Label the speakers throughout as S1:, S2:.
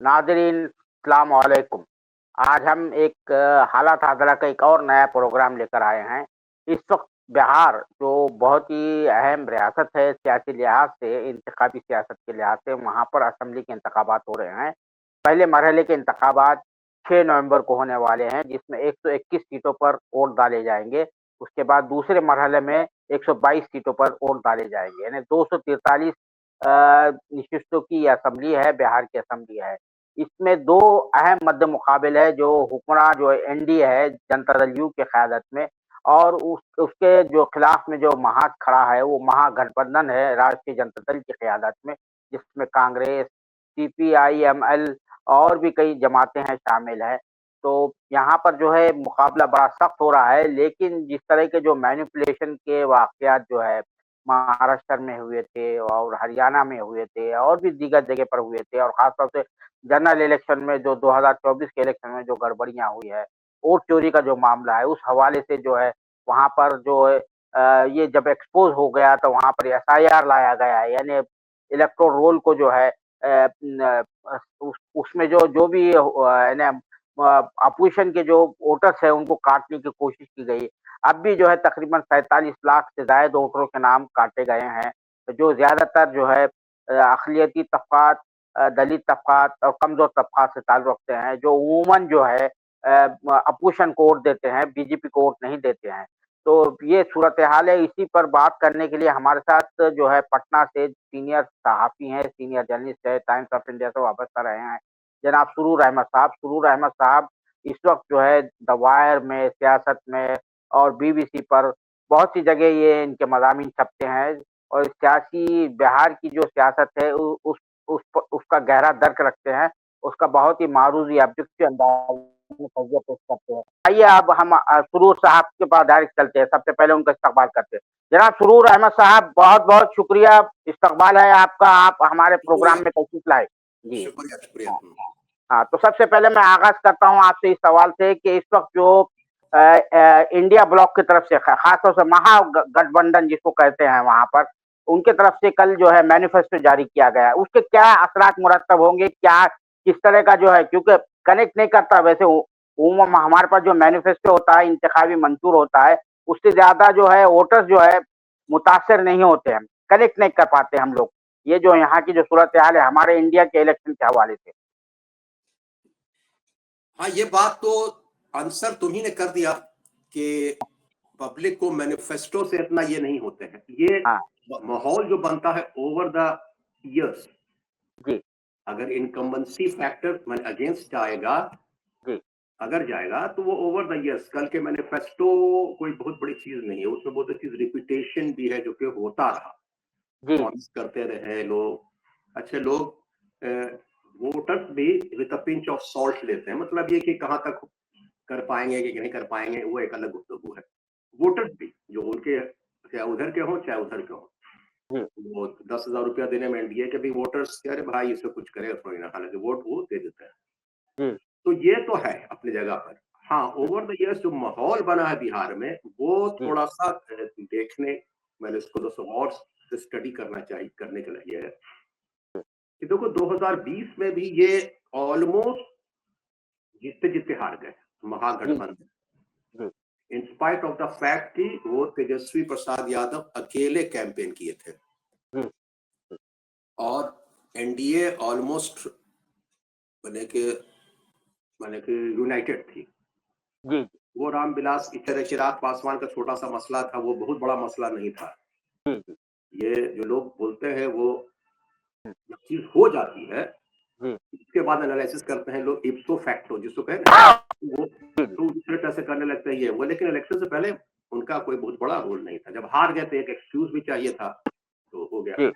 S1: नाज़रीन अस्सलाम वालेकुम। आज हम एक हालत हाज़िरा का एक और नया प्रोग्राम लेकर आए हैं। इस वक़्त बिहार जो बहुत ही अहम रियासत है सियासी लिहाज़ से, इंतखाबी सियासत के लिहाज़ से, वहाँ पर असेंबली के इंतखाबात हो रहे हैं। पहले मरहले के इंतखाबात 6 नवंबर को होने वाले हैं, जिसमें 121 सीटों पर वोट डाले जाएँगे। उसके बाद दूसरे मरहले में 122 सीटों पर वोट डाले जाएँगे, यानी 243 निशिस्तों की असेंबली है, बिहार की असेंबली है। इसमें 2 अहम मद्दे-मुक़ाबिल है, जो हुक्मरान जो एनडीए है, जनता दल यू की क़यादत में, और उसके जो खिलाफ में जो महाज खड़ा है, वो महागठबंधन है, राष्ट्रीय जनता दल की क़यादत में, जिसमें कांग्रेस, सीपीआई, एमएल और भी कई जमातें हैं, शामिल हैं। तो यहाँ पर जो है मुकाबला बड़ा सख्त हो रहा है, लेकिन जिस तरह के जो मैनिपुलेशन के वाक़यात जो है, महाराष्ट्र में हुए थे और हरियाणा में हुए थे और भी दीगर जगह पर हुए थे, और ख़ास तौर से जनरल इलेक्शन में जो 2024 के इलेक्शन में जो गड़बड़ियाँ हुई है, वोट चोरी का जो मामला है, उस हवाले से जो है वहाँ पर जो है ये जब एक्सपोज़ हो गया तो वहाँ पर एफआईआर लाया गया है, यानी इलेक्टोरल रोल को जो है उसमें जो जो भी है ना अपोज़िशन के जो वोटर्स हैं उनको काटने की कोशिश की गई। अब भी जो है तकरीबन 47 लाख से ज़ायद वोटरों के नाम काटे गए हैं, जो ज़्यादातर जो है अक़लियती तबक़ात, दलित तबक़ात और कमज़ोर तबक़ात से ताल्लुक़ रखते हैं, जो अमूमन जो है अपोज़िशन को वोट देते हैं, बीजेपी को वोट नहीं देते हैं। तो ये सूरत-ए-हाल है, इसी पर बात करने के लिए हमारे साथ जो है पटना से सीनियर सहाफ़ी हैं, सीनियर जर्नलिस्ट हैं, टाइम्स ऑफ इंडिया से वाबस्ता रहे हैं, जनाब सुरूर अहमद साहब। सुरूर अहमद साहब इस वक़्त जो है द वायर में, सियासत में और बीबीसी पर बहुत सी जगह ये इनके मज़ामीन छपते हैं, और सियासी बिहार की जो सियासत है उसका गहरा दर्क रखते हैं, उसका बहुत ही मारूज़ी ऑब्जेक्टिव अंदाज़ में तज़िया पेश करते हैं। आइए अब हम सुरूर साहब के पास डायरेक्ट चलते हैं, सबसे पहले उनका इस्तकबाल करते हैं। जनाब सुरूर अहमद साहब, बहुत-बहुत शुक्रिया, इस्तकबाल है आपका, आप हमारे प्रोग्राम
S2: शुक्रिया,
S1: में तशरीफ़ लाए। जी।
S2: शुक्रिया, शुक्रिया।
S1: हाँ, हाँ, तो सबसे पहले मैं आगाज़ करता हूँ आपसे इस सवाल से कि इस वक़्त जो इंडिया ब्लॉक की तरफ से ख़ास तौर से गठबंधन जिसको कहते हैं वहाँ पर, उनके तरफ से कल जो है मैनिफेस्टो जारी किया गया है। उसके क्या असरात मुरत्तब होंगे? क्या किस तरह का जो है, क्योंकि कनेक्ट नहीं करता वैसे उमूमन हमारे पास जो मैनिफेस्टो होता है, इंतखाबी मंशूर होता है, उससे ज़्यादा जो है वोटर्स जो है मुतासिर नहीं होते हैं, कनेक्ट नहीं कर पाते हम लोग। ये जो यहाँ की जो सूरत-ए-हाल है हमारे इंडिया के इलेक्शन के हवाले से।
S2: हाँ, ये बात तो आंसर तुम्ही ने कर दिया कि पब्लिक को मैनिफेस्टो से इतना ये नहीं होते हैं। ये
S1: हाँ,
S2: माहौल जो बनता है ओवर द ईयर्स,
S1: जी,
S2: अगर इनकम्बेंसी फैक्टर मैंने अगेंस्ट जाएगा,
S1: जी,
S2: अगर जाएगा तो वो ओवर द ईयर्स, कल के मैनिफेस्टो कोई बहुत बड़ी चीज नहीं है, उसमें बहुत चीज रिपीटेशन भी है जो कि होता रहा,
S1: जी,
S2: प्रॉमिस करते रहे लोग। अच्छे लोग वोटर्स भी with a pinch of salt लेते हैं, मतलब ये कि कहाँ तक कर पाएंगे कि नहीं कर पाएंगे, वो एक अलग गुफ्तगू है। वोटर्स भी जो उनके चाहे उधर के हों चाहे उधर के हों,
S1: जी,
S2: वो 10,000 रुपया देने में एनडीए के भी वोटर्स कह रहे भाई इससे कुछ करे थोड़ी ना, हालांकि वोट वो दे देते हैं।
S1: जी,
S2: तो ये तो है अपनी जगह पर। हाँ,
S1: जी,
S2: ओवर द इयर्स जो माहौल बना है बिहार में, वो
S1: जी,
S2: थोड़ा सा देखने, मैंने इसको दोस्तों और स्टडी करने के लिए है कि देखो 2020 में भी ये ऑलमोस्ट जीतते जीतते हार गए
S1: जी,
S2: महागठबंधन,
S1: जी,
S2: in spite of the fact कि वो तेजस्वी प्रसाद यादव अकेले कैंपेन किए थे
S1: जी,
S2: और एनडीए ऑलमोस्ट बने के माने कि यूनाइटेड थी।
S1: जी,
S2: वो रामविलास की तरह चिराग पासवान का छोटा सा मसला था, वो बहुत बड़ा मसला नहीं था।
S1: जी, जी,
S2: ये जो लोग बोलते हैं वो जब चीज हो जाती है
S1: जी,
S2: उसके बाद एनालिसिस करते हैं लोग इप्सो फैक्टो जिसको कहें ना, वो
S1: जी, जी,
S2: तो दूसरे तरह से करने लगते हैं ये वो, लेकिन इलेक्शन से पहले उनका कोई बहुत बड़ा रोल नहीं था। जब हार गए तो एक एक्सक्यूज भी चाहिए था, तो हो गया।
S1: जी,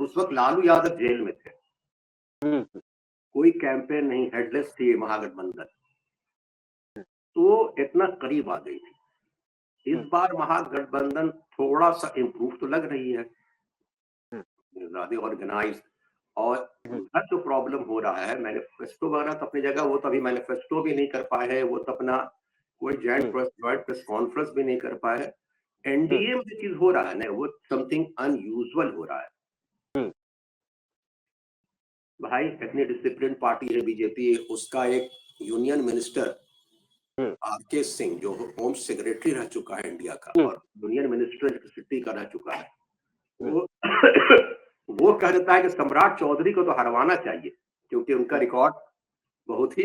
S2: उस वक्त लालू यादव जेल में थे,
S1: जी,
S2: कोई कैंपेन नहीं, हेडलेस थी महागठबंधन, तो इतना करीब आ गई थी। इस
S1: जी,
S2: बार महागठबंधन थोड़ा सा इम्प्रूव तो लग रही है,
S1: जी,
S2: ज्यादा ऑर्गेनाइज, और
S1: जी,
S2: उधर जो प्रॉब्लम हो रहा है मैनिफेस्टो वगैरह तो अपनी जगह, वो तो अभी मैनिफेस्टो भी नहीं कर पाए हैं, वो तो अपना कोई जॉइंट प्रेस कॉन्फ्रेंस भी नहीं कर पाए हैं।
S1: जी,
S2: एनडीए में जो चीज हो रहा है ना, वो समथिंग अनयूजुअल हो रहा है।
S1: जी,
S2: भाई इतनी डिसिप्लिन पार्टी है बीजेपी, उसका एक यूनियन मिनिस्टर आरके सिंह जो होम सेक्रेटरी रह चुका है इंडिया का और यूनियन मिनिस्टर इलेक्ट्रिसिटी का रह चुका है, वो वो कह देता है कि सम्राट चौधरी को तो हरवाना चाहिए क्योंकि उनका रिकॉर्ड बहुत ही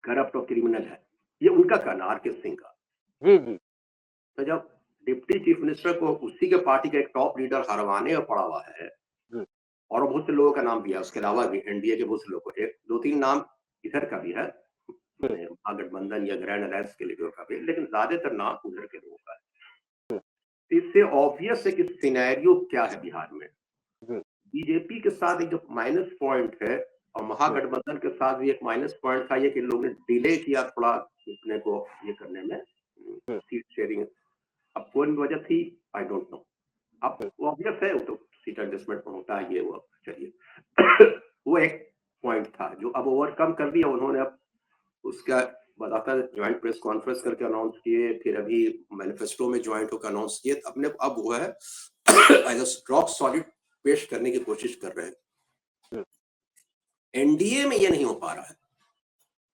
S2: करप्ट और क्रिमिनल है। ये उनका कहना आरके सिंह का।
S1: जी जी।
S2: तो जब डिप्टी चीफ मिनिस्टर को उसी के पार्टी का एक टॉप लीडर हरवाने में पड़ा हुआ है और बहुत से लोगों का नाम भी है, उसके अलावा भी एनडीए के बहुत से लोगों को, एक दो तीन नाम इधर का भी है महागठबंधन या ग्रैंड अलायंस के लीडर का भी, लेकिन ज्यादातर नाम उधर के लोगों का है। इससे ऑब्वियस है कि सिनेरियो क्या है बिहार में। बीजेपी के साथ एक जो माइनस पॉइंट है और महागठबंधन के साथ भी एक माइनस पॉइंट था ये कि लोगों ने डिले किया थोड़ा अपने को ये करने में, सीट शेयरिंग। अब कौन वजह थी आई डोंट नो। अब ऑब्वियस है वो तो सीट एडजस्टमेंट में होता है, ये वो चलिए वो एक पॉइंट था जो अब ओवरकम कर दिया उन्होंने। अब उसका बताता ज्वाइंट प्रेस कॉन्फ्रेंस करके अनाउंस किए, फिर अभी मैनिफेस्टो में ज्वाइंट होकर अनाउंस किए, अपने अब वो है एज रॉक सॉलिड पेश करने की कोशिश कर रहे हैं। एनडीए में ये नहीं हो पा रहा है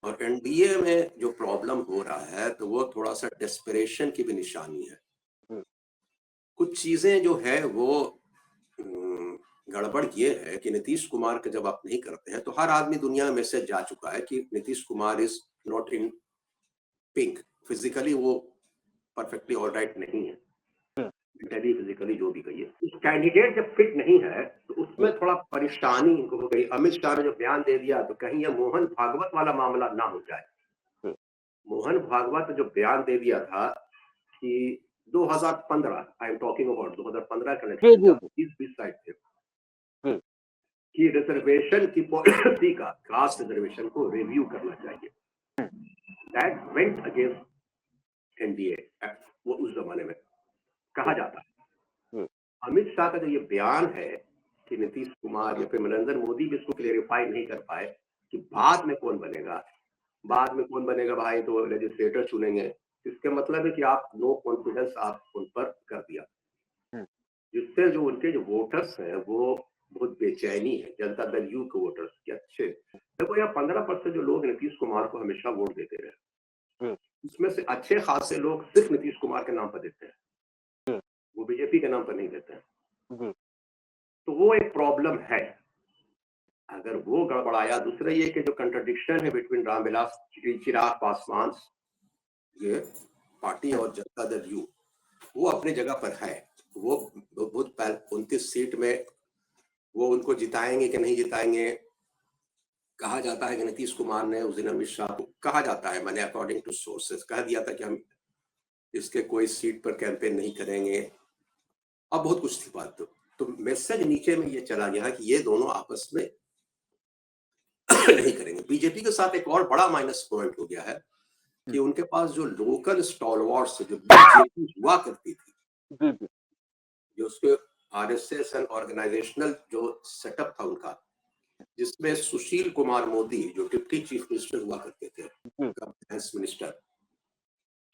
S2: और एनडीए में जो प्रॉब्लम हो रहा है तो वो थोड़ा सा डेस्परेशन की भी निशानी है। कुछ चीजें जो है वो गड़बड़ ये है कि नीतीश कुमार का जब आप नहीं करते हैं तो हर आदमी दुनिया में मैसेज जा चुका है कि Nitish Kumar is not in pink, physically वो परफेक्टली ऑल राइट नहीं है, मेंटली फिजिकली जो भी कहिए। कैंडिडेट जब फिट नहीं है तो उसमें थोड़ा परेशानी इनको हो गई। अमित शाह ने जो बयान दे दिया तो कहीं ये मोहन भागवत वाला मामला ना हो जाए। मोहन भागवत जो बयान दे दिया था कि 2015 आई एम टॉकिंग अबाउट 2015 का इलेक्शन 20 साइड थे कि रिजर्वेशन की पॉलिसी का कास्ट रिजर्वेशन को रिव्यू करना चाहिए। That went against NDA. वो उस जमाने में कहा जाता है। अमित शाह का जो ये बयान है कि नीतीश कुमार या फिर नरेंद्र मोदी भी इसको क्लेरिफाई नहीं कर पाए कि बाद में कौन बनेगा, बाद में कौन बनेगा भाई तो लेजिस्लेटर चुनेंगे, इसका मतलब है कि आप नो कॉन्फिडेंस आप उन पर कर दिया, जिससे जो उनके जो वोटर्स हैं वो बहुत बेचैनी है। जनता दल यू के वोटर्स के अच्छे देखो यहाँ 15% जो लोग नीतीश कुमार को हमेशा वोट देते रहे, उसमें से अच्छे खासे लोग सिर्फ नीतीश कुमार के नाम पर देते हैं, वो बीजेपी के नाम पर नहीं देते हैं। तो वो एक प्रॉब्लम है, अगर वो गड़बड़ाया। दूसरा ये कि जो कंट्रडिक्शन है बिटवीन रामविलास चिराग पासवान ये पार्टी और जनता दल यू, वो अपने जगह पर है। वो बहुत 29 सीट में वो उनको जिताएंगे कि नहीं जिताएंगे। कहा जाता है कि नीतीश कुमार ने उस दिन अमित शाह को कहा जाता है, मैंने अकॉर्डिंग टू सोर्सेस कह दिया था कि हम इसके कोई सीट पर कैंपेन नहीं करेंगे। अब बहुत कुछ थी बात। तो मैसेज नीचे में ये चला गया कि ये दोनों आपस में नहीं करेंगे। बीजेपी के साथ एक और बड़ा माइनस पॉइंट हो गया है कि उनके पास जो लोकल स्टॉलवर्ड्स जो बीजेपी हुआ करती थी, जो उसके आरएसएस एंड ऑर्गेनाइजेशनल जो सेटअप था उनका, जिसमें सुशील कुमार मोदी जो डिप्टी चीफ मिनिस्टर हुआ करते थे, फाइनेंस मिनिस्टर,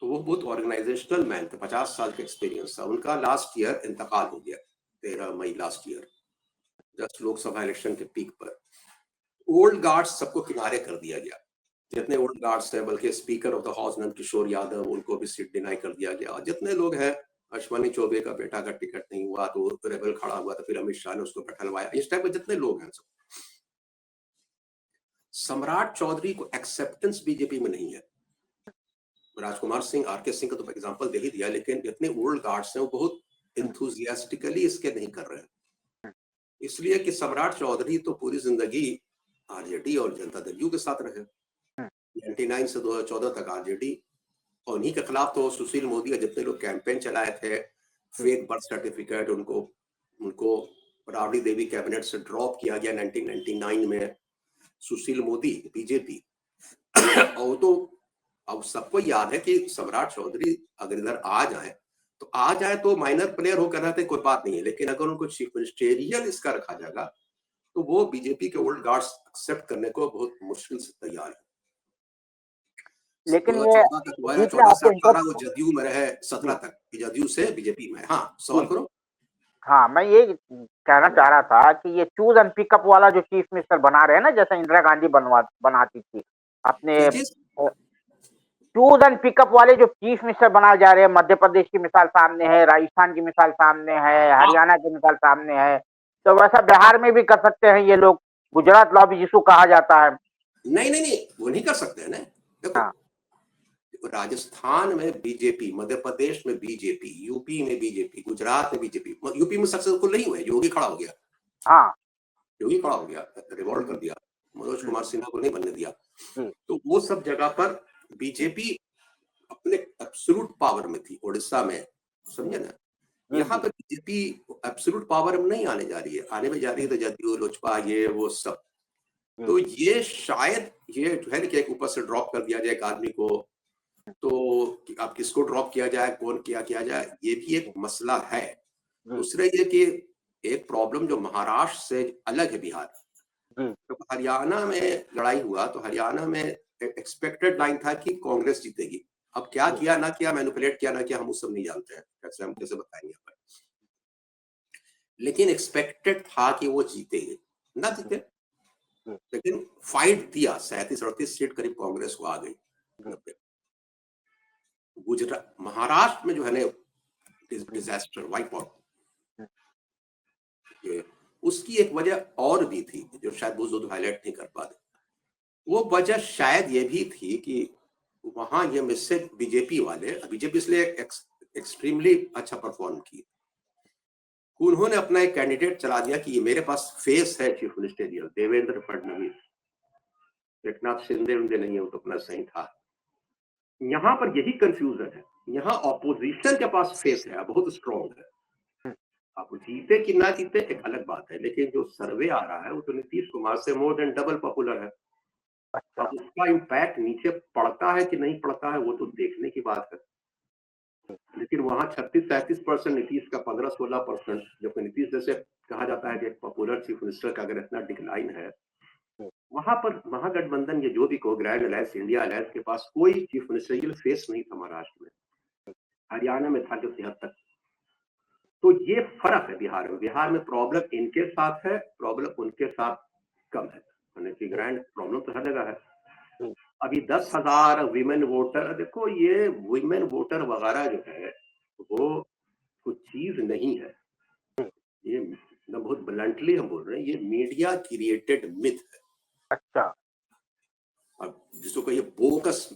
S2: तो वो बहुत ऑर्गेनाइजेशनल मैन थे, 50 साल का एक्सपीरियंस था उनका। लास्ट ईयर इंतकाल हो गया 13 मई last year, just Lok Sabha election के पीक पर। ओल्ड गार्ड्स सबको किनारे कर दिया गया, जितने ओल्ड गार्ड्स थे, बल्कि speaker of the house Nand Kishore Yadav उनको भी सीट डिनाई कर दिया गया। जितने लोग हैं, अश्वनी चौबे का बेटा का टिकट नहीं हुआ तो रेबल खड़ा हुआ तो फिर अमित शाह ने उसको बैठलवाया। इस टाइप के जितने लोग हैं सब। सम्राट चौधरी को एक्सेप्टेंस बीजेपी में नहीं है। राजकुमार सिंह, आरके सिंह का तो एग्जांपल दे ही दिया, लेकिन जितने ओल्ड गार्ड्स हैं वो बहुत इंथुजियास्टिकली इसके नहीं कर रहे हैं। इसलिए कि सम्राट चौधरी तो पूरी जिंदगी आरजेडी और जनता दल यू के साथ रहे, 99 से 2014 तक आरजेडी, और उन्हीं के खिलाफ तो सुशील मोदी जितने लोग कैंपेन चलाए थे, फेक बर्थ सर्टिफिकेट, उनको राबड़ी देवी कैबिनेट से ड्रॉप किया गया 1999 में, सुशील मोदी बीजेपी। और तो अब सबको याद है कि सम्राट चौधरी अगर इधर आ जाए तो माइनर प्लेयर होकर रहते कोई बात नहीं है, लेकिन अगर उनको चीफ मिनिस्टेरियल इसका रखा जाएगा तो वो बीजेपी के ओल्ड गार्ड्स एक्सेप्ट करने को बहुत मुश्किल से तैयार है।
S1: लेकिन
S2: 2014 तक हुआ है, 14 से 18 वो जदयू में रहे, 17 तक जदयू से बीजेपी में। हाँ, सवाल करो।
S1: हाँ, मैं ये कहना चाह रहा था कि ये चूज़ एंड पिकअप वाला जो चीफ मिनिस्टर बना रहे हैं ना, जैसे इंदिरा गांधी बनाती थी। अपने
S2: जी, जी।
S1: चूज़ एंड पिकअप वाले जो चीफ मिनिस्टर बनाए जा रहे हैं, मध्य प्रदेश की मिसाल सामने है, राजस्थान की मिसाल सामने है,
S2: हाँ,
S1: हरियाणा की मिसाल सामने है। तो वैसा बिहार में भी कर सकते हैं ये लोग, गुजरात लॉबी जिसको कहा जाता है।
S2: नहीं, नहीं, नहीं, वो नहीं कर सकते हैं ना। देखो,
S1: हाँ,
S2: राजस्थान में बीजेपी, मध्य प्रदेश में बीजेपी, यूपी में बीजेपी, गुजरात में बीजेपी। यूपी में सक्सेसफुल नहीं हुए, योगी खड़ा हो गया।
S1: हाँ।
S2: योगी खड़ा हो गया, रिवॉल्ट कर
S1: हुँ,
S2: दिया, मनोज
S1: हुँ,
S2: कुमार सिन्हा को नहीं बनने दिया।
S1: जी,
S2: तो वो सब जगह पर
S1: हुँ,
S2: बीजेपी अपने एब्सोल्यूट पावर में थी, उड़ीसा में,
S1: हुँ,
S2: समझे ना।
S1: जी,
S2: यहाँ
S1: जी,
S2: पर बीजेपी एब्सोल्यूट पावर में नहीं आने जा रही है, आने में जा रही है
S1: हुँ,
S2: तो जदयू, लोजपा, ये वो सब।
S1: जी,
S2: तो ये शायद ये जो है कि एक ऊपर से ड्रॉप कर दिया जाए एक आदमी को, तो अब किसको ड्रॉप किया जाए, कौन क्या किया जाए, ये भी एक
S1: जी,
S2: मसला है।
S1: जी,
S2: दूसरा ये कि एक प्रॉब्लम जो महाराष्ट्र से अलग है बिहार।
S1: जी,
S2: तो हरियाणा में लड़ाई हुआ तो हरियाणा में एक्सपेक्टेड लाइन था कि कांग्रेस जीतेगी। अब क्या
S1: जी,
S2: किया ना किया, मैनिपुलेट किया ना किया, हम उस सब नहीं जानते हैं, कैसे हम कैसे बताएंगे यहाँ पर। लेकिन एक्सपेक्टेड था कि वो जीतेगी, ना
S1: जी,
S2: जीते,
S1: जी,
S2: लेकिन फाइट दिया। 37-38 सीट करीब कांग्रेस को आ गई।
S1: जी,
S2: 90। गुजरात, महाराष्ट्र में जो है ना
S1: जी,
S2: डिजास्टर, वाइप आउट,
S1: हुँ,
S2: ये उसकी एक वजह और भी थी जो शायद वो जो हाईलाइट नहीं कर पाते। वो वजह शायद ये भी थी कि वहां ये मिससे बीजेपी वाले, बीजेपी इसलिए एक्सट्रीमली अच्छा परफॉर्म की, उन्होंने अपना एक कैंडिडेट चला दिया कि ये मेरे पास फेस है चीफ मिनिस्टरियल, देवेंद्र फडणवीस। एकनाथ शिंदे उनके नहीं है, वो तो अपना सही था। यहाँ पर यही कंफ्यूजन है, यहाँ ऑपोजिशन के पास फेस है, बहुत स्ट्रॉन्ग है।
S1: हुँ,
S2: अब जीते कि ना जीते एक अलग बात है, लेकिन जो सर्वे आ रहा है वो तो नीतीश कुमार से मोर देन डबल पॉपुलर है। अब
S1: अच्छा,
S2: उसका इम्पैक्ट नीचे पड़ता है कि नहीं पड़ता है वो तो देखने की बात है।
S1: जी,
S2: लेकिन वहां 36-37% नीतीश का, 15-16%, जबकि नीतीश जैसे कहा जाता है कि पॉपुलर चीफ मिनिस्टर का अगर इतना डिक्लाइन है,
S1: जी,
S2: वहां पर महागठबंधन, ये जो भी को ग्रैंड अलायंस, इंडिया अलायंस के पास कोई चीफ मिनिस्टरियल फेस नहीं था महाराष्ट्र में। हरियाणा में था जो 73। तो ये फर्क है बिहार में। बिहार में प्रॉब्लम इनके साथ है, प्रॉब्लम उनके साथ कम है, यानी कि
S1: जी,
S2: ग्रैंड प्रॉब्लम तो हर जगह है।
S1: जी,
S2: अभी 10,000 विमेन वोटर, देखो ये विमेन वोटर वगैरह जो है वो कुछ चीज नहीं है।
S1: जी,
S2: ये मैं बहुत ब्लंटली हम बोल रहे हैं, ये मीडिया क्रिएटेड मिथ है।
S1: अच्छा,
S2: अब जिसको कहिए बोकस,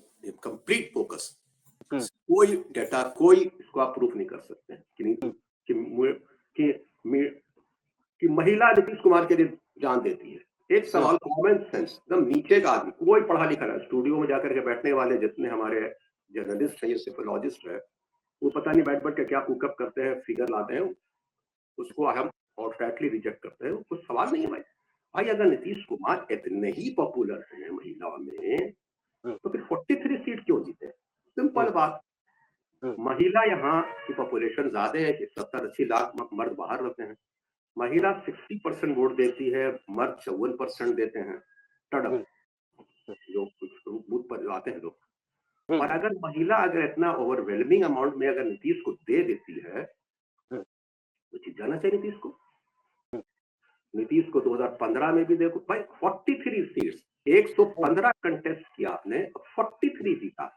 S2: कंप्लीट बोकस,
S1: जी,
S2: कोई डेटा, कोई इसको आप प्रूफ नहीं कर सकते हैं कि नहीं,
S1: जी,
S2: कि, कि, कि महिला नीतीश कुमार के लिए जान देती है। एक
S1: जी,
S2: सवाल कॉमन सेंस, एकदम नीचे का आदमी, कोई पढ़ा लिखा नहीं, स्टूडियो में जाकर के बैठने वाले जितने हमारे जर्नलिस्ट हैं, ये सेफोलॉजिस्ट है, वो पता नहीं बैठ बैठ के क्या कुकअप करते हैं, फिगर लाते हैं, उसको हम ऑटोमेटिकली रिजेक्ट करते हैं। कुछ सवाल नहीं है भाई। भाई अगर नीतीश कुमार इतने ही पॉपुलर हैं महिलाओं में,
S1: जी,
S2: तो फिर 43 सीट क्यों जीते? सिंपल
S1: जी,
S2: बात।
S1: जी,
S2: महिला यहाँ की पॉपुलेशन ज्यादा है कि 70-80 लाख मर्द बाहर रहते हैं।
S1: जी,
S2: महिला 60% वोट देती है, मर्द 54% देते हैं।
S1: जी,
S2: तड़प
S1: जी,
S2: जो कुछ बूथ पर आते हैं लोग।
S1: जी,
S2: और अगर महिला अगर इतना ओवरवेलमिंग अमाउंट में अगर नीतीश को दे देती है,
S1: जी,
S2: तो जीत जाना चाहिए नीतीश को।
S1: जी,
S2: नीतीश को 2015 में भी देखो भाई, 43 सीट्स,
S1: जी,
S2: 115 कंटेस्ट किया आपने, 43 जीता।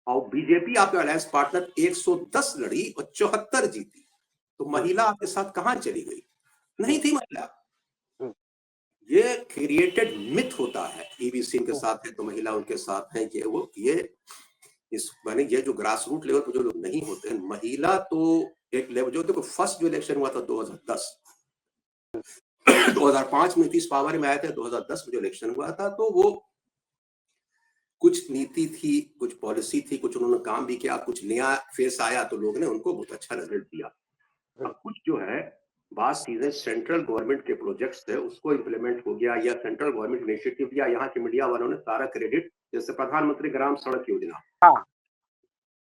S2: और बीजेपी आपका अलायंस पार्टनर 110 लड़ी और 74 जीती। तो
S1: जी,
S2: महिला आपके साथ कहां चली गई? नहीं
S1: जी,
S2: थी महिला।
S1: जी,
S2: ये क्रिएटेड मिथ होता है, ईबीसी के साथ है तो महिला उनके साथ है, ये वो, ये इस माने ये जो ग्रास रूट लेवल पर जो लोग नहीं होते हैं, महिला तो एक लेवल, जो देखो फर्स्ट जो इलेक्शन हुआ था 2010, 2005 में नीतीश पावर में आए थे, 2010 में जो इलेक्शन हुआ था तो वो कुछ नीति थी, कुछ पॉलिसी थी, कुछ उन्होंने काम भी किया, कुछ नया फेस आया तो लोग ने उनको बहुत अच्छा रिजल्ट दिया। अब कुछ जो है बात चीजें सेंट्रल गवर्नमेंट के प्रोजेक्ट्स थे उसको इम्प्लीमेंट हो गया, या सेंट्रल गवर्नमेंट इनिशिएटिव, या यहाँ के मीडिया वालों ने सारा क्रेडिट, जैसे प्रधानमंत्री ग्राम सड़क योजना,
S1: हाँ,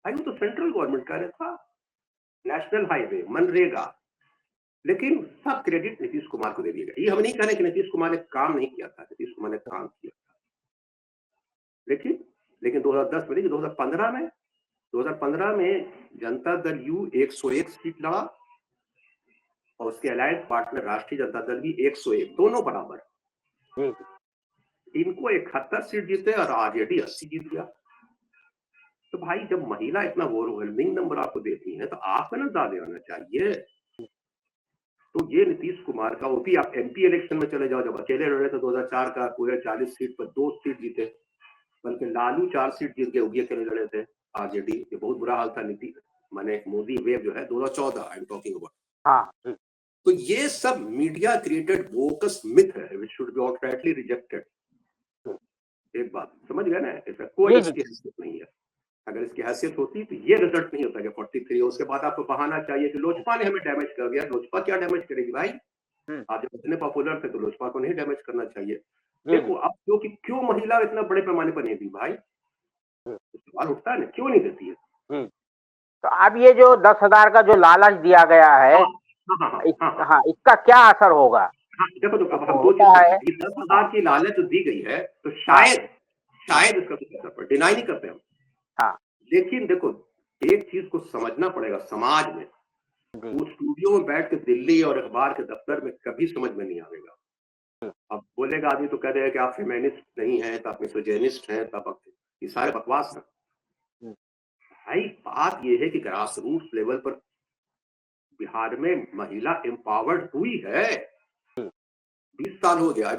S2: भाई वो तो सेंट्रल गवर्नमेंट का था। नेशनल हाईवे, मनरेगा, लेकिन सब क्रेडिट नीतीश कुमार को दे दिया गया। ये हम नहीं कह रहे कि नीतीश कुमार ने काम नहीं किया था, नीतीश कुमार ने काम किया था। लेकिन लेकिन 2010 में नहीं, 2015 में 2015 में जनता दल यू 101 सीट लड़ा और उसके अलायंस पार्टनर राष्ट्रीय जनता दल भी 101, दोनों बराबर। इनको 71 सीट जीते और आरजेडी 80 जीत गया। तो भाई जब महिला इतना ओवरवेलमिंग नंबर आपको देती है तो आपका ना ज्यादा होना चाहिए। तो ये नीतीश कुमार का ओपी, आप एमपी इलेक्शन में चले जाओ, जब अकेले लड़े तो 2004 का पूरे 40 सीट पर 2 सीट जीते, बल्कि लालू 4 सीट जीत गए, वो भी अकेले लड़े थे आरजेडी। ये बहुत बुरा हाल था नीति माने मोदी वेव जो है 2014 आई एम टॉकिंग अबाउट।
S1: हाँ,
S2: तो ये सब मीडिया क्रिएटेड बोकस मिथ है which should be outrightly rejected. एक बात समझ गए ना, इसका कोई इसकी हैसियत नहीं है। अगर इसकी हैसियत होती तो ये रिजल्ट नहीं होता कि 43। उसके बाद आपको बहाना चाहिए कि लोजपा ने हमें डैमेज कर दिया। लोजपा क्या डैमेज करेगी भाई? आप जब इतने पॉपुलर थे तो लोजपा को नहीं डैमेज करना चाहिए। देखो अब क्यों महिला इतना बड़े पैमाने पर नहीं दी भाई, सवाल उठता है ना, क्यों नहीं देती है?
S1: तो अब ये जो 10,000 का जो लालच दिया गया है, इसका क्या असर होगा?
S2: देखो तो अब हम दो चीज, 10,000 की लालच जो दी गई है तो शायद इसका कुछ असर पड़े, डिनाई नहीं करते हम। लेकिन देखो एक चीज को समझना पड़ेगा, समाज में वो स्टूडियो में बैठ के दिल्ली और अखबार के दफ्तर में कभी समझ में नहीं आएगा। अब बोलेगा आदमी तो कह देगा कि आप फेमिनिस्ट नहीं है, तो आप मिसोजिनिस्ट हैं, तब ये सारे बकवास है भाई। बात ये है कि ग्रास रूट लेवल पर बिहार में महिला एम्पावर्ड हुई है। 20 साल हो गया।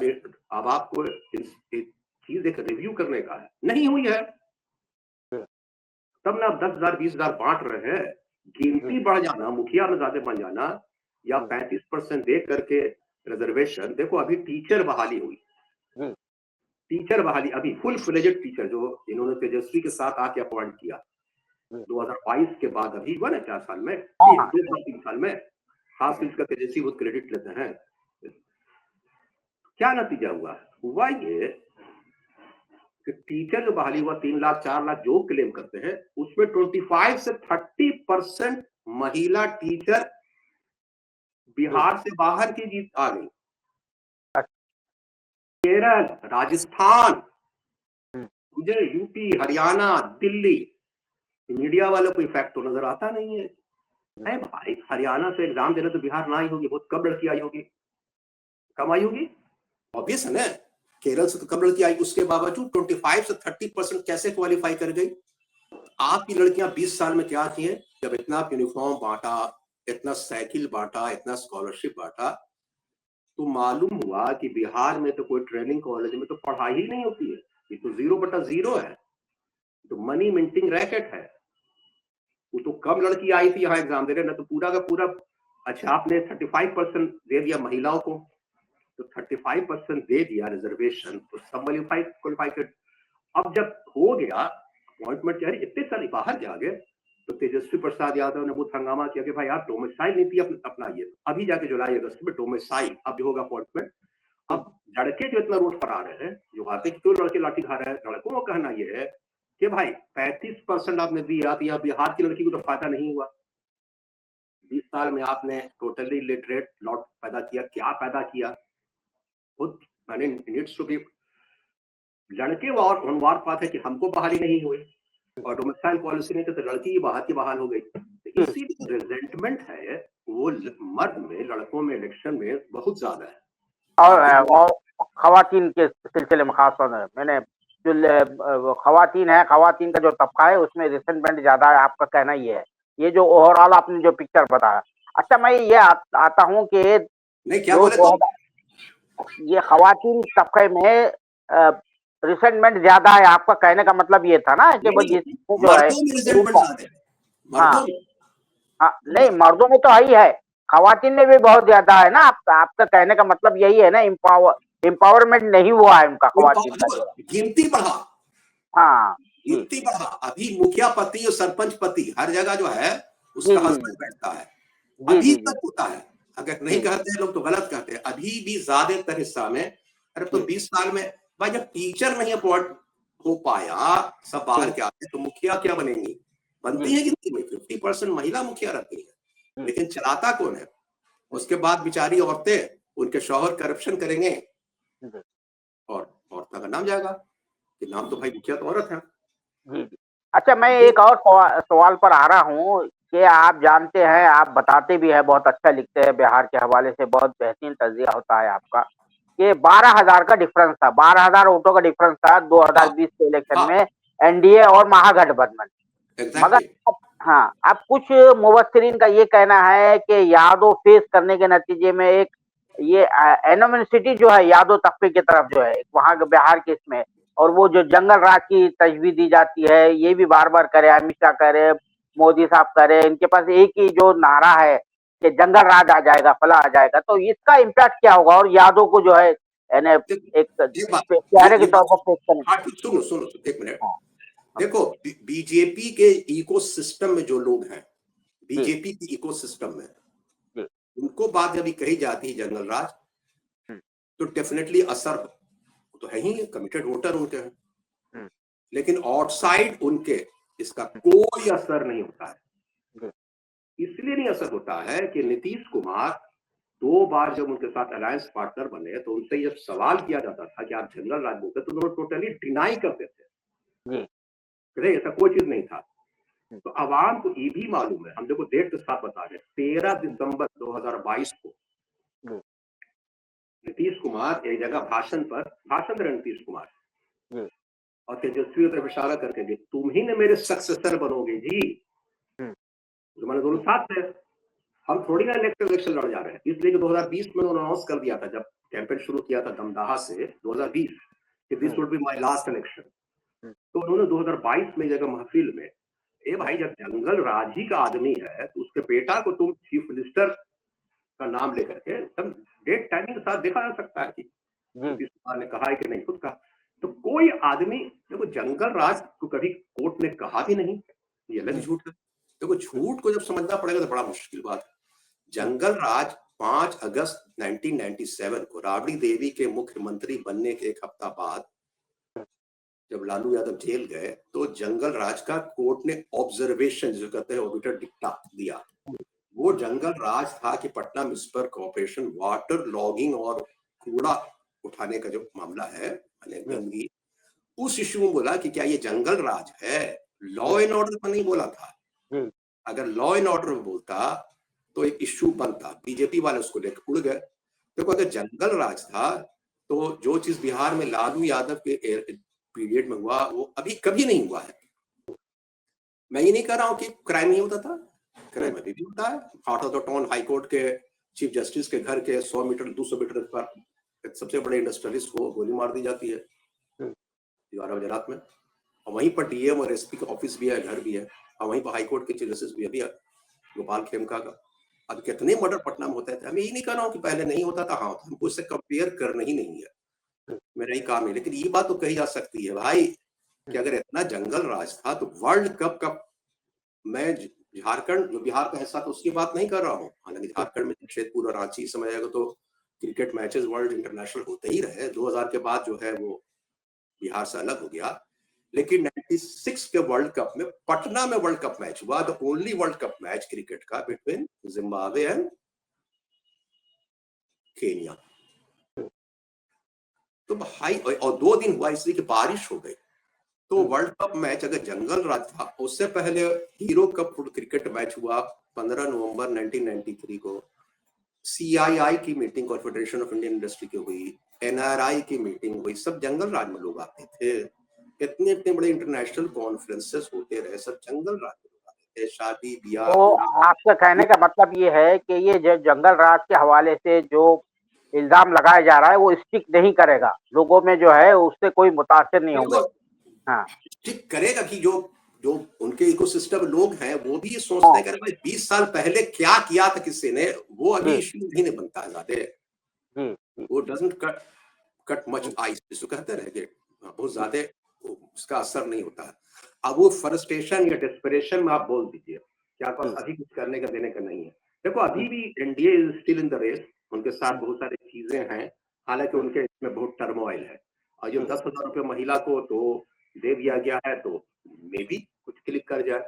S2: अब आपको चीज एक रिव्यू करने का है, नहीं हुई है तब ना आप 10,000 20,000 बांट रहे हैं। गिनती बढ़ जाना, मुखिया में ज्यादा बन जाना, या 35% दे करके रिजर्वेशन। देखो अभी टीचर बहाली हुई, टीचर बहाली अभी फुल फ्लेजेड टीचर जो इन्होंने तेजस्वी के साथ आके अपॉइंट किया 2022 के बाद, अभी हुआ ना 4 साल में, 2-3 साल में, खास इसका तेजस्वी बहुत क्रेडिट लेते हैं। क्या नतीजा हुआ ये कि टीचर जो बहाली हुआ 3 लाख 4 लाख जो क्लेम करते हैं, उसमें 25 से 30% महिला टीचर बिहार से बाहर की जीत आ गई। केरल, राजस्थान, यूपी, हरियाणा, दिल्ली, मीडिया वालों को इफेक्ट तो नजर आता नहीं है। अरे भाई हरियाणा से एग्जाम देने तो बिहार ना आई होगी, बहुत कम लड़की आई होगी, कम आई होगी, ऑब्वियस है ना। केरल से तो कम लड़की आई, उसके बावजूद 25 से 30% कैसे क्वालिफाई कर गई? आपकी लड़कियां 20 साल में क्या की है? जब इतना यूनिफॉर्म बांटा, इतना साइकिल बांटा, इतना स्कॉलरशिप बांटा, तो मालूम हुआ कि बिहार में तो कोई ट्रेनिंग कॉलेज में तो पढ़ाई ही नहीं होती है, ये तो 0/0 है, तो मनी मिंटिंग रैकेट है। वो तो कम लड़की आई थी यहाँ एग्जाम दे रहे, ना तो पूरा का पूरा। अच्छा आपने 35% दे दिया महिलाओं को, तो 35% दे दिया रिजर्वेशन, तो सब क्वालिफाई कर। अब जब हो गया अपॉइंटमेंट, यार इतने सारे बाहर जा गए, तो तेजस्वी प्रसाद यादव ने बहुत हंगामा किया कि भाई आप डोमिसाइल नीति अपनाइए। अभी जाके जुलाई अगस्त में डोमिसाइल अब जो होगा अपॉइंटमेंट। अब लड़के जो इतना रोड पर आ रहे हैं, जो आते क्यों लड़के लाठी खा रहे हैं, लड़कों का कहना यह है कि भाई 35% आपने दिया, तो बिहार की लड़की को तो फायदा नहीं हुआ। 20 साल में आपने टोटली लिटरेट लॉट पैदा किया, क्या पैदा किया? खुद मैंने नीड्स टू बी, लड़के वार बात है कि हमको बहाली नहीं हुई और डोमिसाइल पॉलिसी नहीं, तो लड़की बाहर की बहाल हो गई। तो इसी रिजेंटमेंट है वो मर्द में, लड़कों में इलेक्शन में बहुत ज्यादा है।
S1: और खवातीन के सिलसिले में खास तौर पर मैंने जो खवातीन है, खवातीन का जो तबका है उसमें रिसेंटमेंट ज्यादा है, आपका कहना ये है। ये जो ओवरऑल आपने जो पिक्चर बताया। अच्छा मैं ये आता हूँ कि
S2: नहीं क्या बोले तो?
S1: ये खवातीन तबके में रिसेंटमेंट ज्यादा है, आपका कहने का मतलब ये था ना कि जो है नहीं मर्दों में तो ही है, खवातीन में भी बहुत ज्यादा है ना। आपका कहने का मतलब यही है ना, एम्पावरमेंट नहीं हुआ है उनका खवातीन का।
S2: गिनती बढ़ा,
S1: हाँ
S2: गिनती बढ़ा। अभी मुखिया पति और सरपंच पति हर जगह जो है उसका हस्बैंड बैठता है, अभी तक होता है। अगर नहीं कहते हैं लोग तो गलत कहते हैं, अभी भी ज्यादातर हिस्सा में। अरे तो 20 साल में भाई जब टीचर नहीं अपॉइंट हो पाया, सब बाहर के आते, तो मुखिया क्या बनेंगी? बनती है गिनती में 50% महिला मुखिया रहती है, लेकिन चलाता कौन है? उसके बाद बेचारी औरतें, उनके शौहर करप्शन करेंगे और औरत का नाम जाएगा कि नाम तो भाई मुखिया तो औरत है।
S1: अच्छा, मैं
S2: ये
S1: एक और सवाल पर आ रहा हूँ कि आप जानते हैं, आप बताते भी हैं, बहुत अच्छा लिखते हैं, बिहार के हवाले से बहुत बेहतरीन तज़िया होता है आपका। ये 12,000 का डिफरेंस था, 12,000 वोटों का डिफरेंस था
S2: हाँ,
S1: 2020 के इलेक्शन
S2: हाँ,
S1: में एनडीए और महागठबंधन। मगर
S2: एग्ज़ैक्टली।
S1: अब हाँ, अब कुछ मुबस्सिरीन का ये कहना है कि यादव फेस करने के नतीजे में एक ये एनोमिनिसिटी जो है यादव तख्ते की तरफ जो है, वहाँ के बिहार के इसमें और वो जो जंगल राज की तजवीज़ दी जाती है, ये भी बार-बार कह रहे हैं, अमित शाह कह रहे हैं, मोदी साहब कह रहे हैं, इनके पास एक ही जो नारा है कि जंगल राज आ जाएगा, फलां आ जाएगा, तो इसका इम्पैक्ट क्या होगा? और यादव को जो है यानी
S2: देखो,
S1: एक
S2: एक बात,
S1: चेहरे के
S2: ये
S1: तौर
S2: बात,
S1: पर पेश करने।
S2: हाँ, सुनो, सुनो, 1 मिनट।
S1: हाँ, हाँ,
S2: देखो, बीजेपी के इकोसिस्टम में जो लोग हैं,
S1: जी,
S2: बीजेपी की इकोसिस्टम में,
S1: जी,
S2: उनको बात जब कही जाती है जंगल राज,
S1: हुँ,
S2: तो डेफिनेटली असर तो है ही, कमिटेड वोटर उनके हैं।
S1: हुँ,
S2: लेकिन आउटसाइड उनके इसका
S1: हुँ,
S2: कोई असर नहीं होता है।
S1: जी,
S2: इसलिए नहीं असर होता है कि नीतीश कुमार 2 बार जब उनके साथ अलायंस पार्टनर बने, तो उनसे जब सवाल किया जाता था कि आप जंगल राज बोलते, तो उन्होंने टोटली डिनाई करते थे।
S1: जी,
S2: कहते ऐसा कोई चीज नहीं था।
S1: हुँ,
S2: तो आवाम को ये भी मालूम है, हम देखो डेट के साथ बता रहे, 13 दिसंबर 2022 को
S1: जी,
S2: नीतीश कुमार एक जगह भाषण दे रहे नीतीश कुमार,
S1: जी,
S2: और तेजस्वी की तरफ इशारा करके कि तुम ही ने मेरे सक्सेसर बनोगे जी।
S1: हुँ,
S2: तुम्हारे दोनों
S1: जी,
S2: साथ थे, हम थोड़ी ना इलेक्शन लड़ जा रहे हैं। इसलिए कि 2020 में उन्होंने अनाउंस कर दिया था, जब कैंपेन शुरू किया था दमदाहा से 2020, कि this
S1: hmm,
S2: would be my last election.
S1: Hmm,
S2: तो उन्होंने 2022 में जगह महफिल में, ए
S1: हुँ,
S2: भाई, जब जंगल राज ही का आदमी है, तो उसके बेटा को तुम चीफ मिनिस्टर का नाम लेकर के एकदम डेट टाइमिंग के साथ देखा जा सकता है कि
S1: जी,
S2: नीतीश कुमार ने कहा है कि नहीं खुद का। तो कोई आदमी, देखो जंगल राज को कभी कोर्ट ने कहा भी नहीं, ये अलग
S1: जी,
S2: झूठ है। देखो,
S1: हुँ,
S2: झूठ को जब समझना पड़ेगा तो बड़ा मुश्किल बात है।
S1: हुँ,
S2: जंगल राज 5 अगस्त 1997 को राबड़ी देवी के मुख्यमंत्री बनने के 1 हफ्ता बाद
S1: हुँ,
S2: जब लालू यादव जेल गए, तो जंगल राज का कोर्ट ने ऑब्जर्वेशन, जो कहते हैं ऑबिटर डिक्टा, दिया। वो जंगल राज था कि Patna municipal corporation water logging और कूड़ा उठाने का जो मामला है, यानी
S1: जी,
S2: गंदगी, उस इश्यू में बोला कि क्या ये जंगल राज है। लॉ
S1: जी,
S2: एंड ऑर्डर पर नहीं बोला था।
S1: जी,
S2: अगर लॉ एंड ऑर्डर में बोलता तो एक इश्यू बनता, बीजेपी वाले उसको लेकर उड़ गए। देखो, अगर जंगल राज था, तो जो चीज बिहार में लालू यादव के पीरियड में हुआ, वो अभी कभी नहीं हुआ है। मैं ये नहीं कह रहा हूं कि क्राइम नहीं होता था,
S1: जी,
S2: क्राइम अभी भी होता है। Heart of the town high court के चीफ जस्टिस के घर के 100 मीटर 200 मीटर पर एक सबसे बड़े इंडस्ट्रियलिस्ट को गोली मार दी जाती है
S1: जी,
S2: 11 बजे रात में, और वहीं पर डीएम और एसपी का ऑफिस भी है, घर भी है, और वहीं पर हाई कोर्ट के चीफ जस्टिस भी है, गोपाल खेमका का। अब कितने मर्डर पटना में होते थे। मैं ये नहीं कह रहा हूँ कि पहले नहीं होता था, हाँ, हमको इससे कंपेयर करना ही नहीं है,
S1: जी,
S2: मेरा ही काम है। लेकिन ये बात तो कही जा सकती है भाई, कि
S1: हुँ,
S2: अगर इतना जंगल राज था, तो वर्ल्ड कप का, मैं झारखंड जो बिहार का हिस्सा था उसकी बात नहीं कर रहा हूँ, हालांकि
S1: जी,
S2: झारखंड में जमशेदपुर और रांची समय आएगा तो क्रिकेट मैचेस वर्ल्ड इंटरनेशनल होते ही रहे। 2000 के बाद जो है वो बिहार से अलग हो गया। लेकिन 96 के वर्ल्ड कप में पटना में वर्ल्ड कप मैच हुआ, the only world cup match cricket का बिटवीन जिम्बाब्वे एंड केनिया। तो भाई, और 2 दिन हुआ इसलिए कि बारिश हो गई। तो
S1: हुँ,
S2: वर्ल्ड कप मैच अगर जंगल राज था, उससे पहले हीरो कप क्रिकेट मैच हुआ 15 नवंबर 1993 को। सीआईआई की meeting, confederation of Indian industry की हुई, एनआरआई की मीटिंग हुई, सब जंगल राज में लोग आते थे। इतने इतने बड़े इंटरनेशनल कॉन्फ्रेंसेस होते रहे, सब जंगल राज में लोग आते थे, शादी ब्याह
S1: तो
S2: पूरा।
S1: आपका कहने का मतलब ये है कि ये जो जंगल राज के हवाले से जो इल्ज़ाम लगाया जा रहा है, वो स्टिक नहीं करेगा। लोगों में जो है उससे कोई मुतासिर नहीं होंगे।
S2: देखो,
S1: हाँ,
S2: ठीक करेगा कि जो जो उनके इकोसिस्टम लोग हैं, वो भी ये सोचते
S1: हाँ,
S2: हैं कि अरे भाई 20 साल पहले क्या किया था किसी ने, वो अभी
S1: जी,
S2: इश्यू नहीं बनता है ज्यादा।
S1: जी, जी,
S2: वो doesn't cut cut much
S1: hmm,
S2: ice, जिसको कहते हैं कि बहुत
S1: जी,
S2: ज्यादा उसका असर नहीं होता है। अब वो फ्रस्ट्रेशन या डेस्परेशन में आप बोल दीजिए कि आपके
S1: जी,
S2: पास अभी कुछ करने का देने का नहीं है। देखो,
S1: जी,
S2: अभी भी NDA is still in the race, उनके साथ
S1: हुँ,
S2: बहुत सारी चीजें हैं, हालांकि
S1: हुँ,
S2: उनके इसमें बहुत टर्मोइल है। और जो
S1: जी,
S2: 10,000 रुपये महिला को तो दे दिया गया है, तो मे भी कुछ क्लिक कर जाए।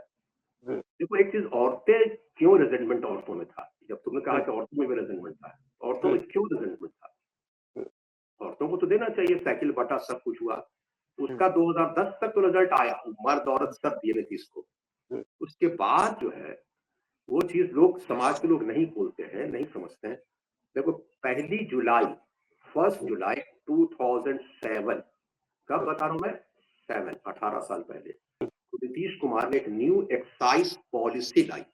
S1: जी,
S2: देखो, एक चीज, औरतें क्यों रेजेंटमेंट औरतों में था, जब तुमने कहा
S1: जी,
S2: कि औरतों में भी रेजेंटमेंट था, औरतों
S1: जी,
S2: में क्यों रेजेंटमेंट था?
S1: जी,
S2: औरतों को तो देना चाहिए, साइकिल बटा सब कुछ हुआ। उसका 2010 तक तो रिजल्ट आया, मर्द औरत सब दिए नीतीश को। उसके बाद जो है वो चीज लोग, समाज के लोग नहीं बोलते हैं, नहीं समझते हैं। देखो 1 जुलाई 2007, कब बता रहा हूं मैं, 18 साल पहले, तो नीतीश कुमार ने एक न्यू एक्साइज पॉलिसी लाई।